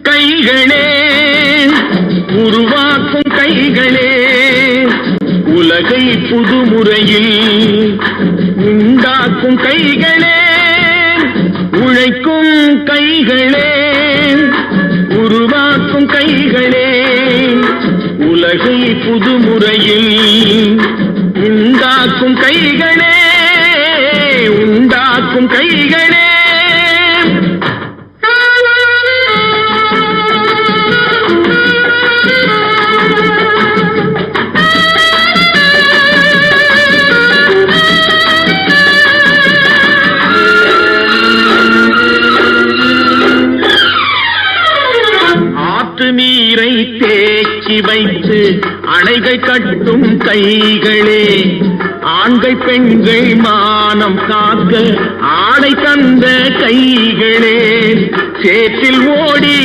கைகளே உருவாக்கும் கைகளே உலகை புதுமுறையில் உண்டாக்கும் கைகளே உழைக்கும் கைகளே உருவாக்கும் கைகளே உலகை புதுமுறையில் உண்டாக்கும் கைகளே உண்டாக்கும் கைகளே நீரை தேக்கி வைத்து அணைகள் கட்டும் கைகளே ஆண்கள் பெண்கள் மானம் காக்க ஆடை தந்த கைகளே சேற்றில் ஓடி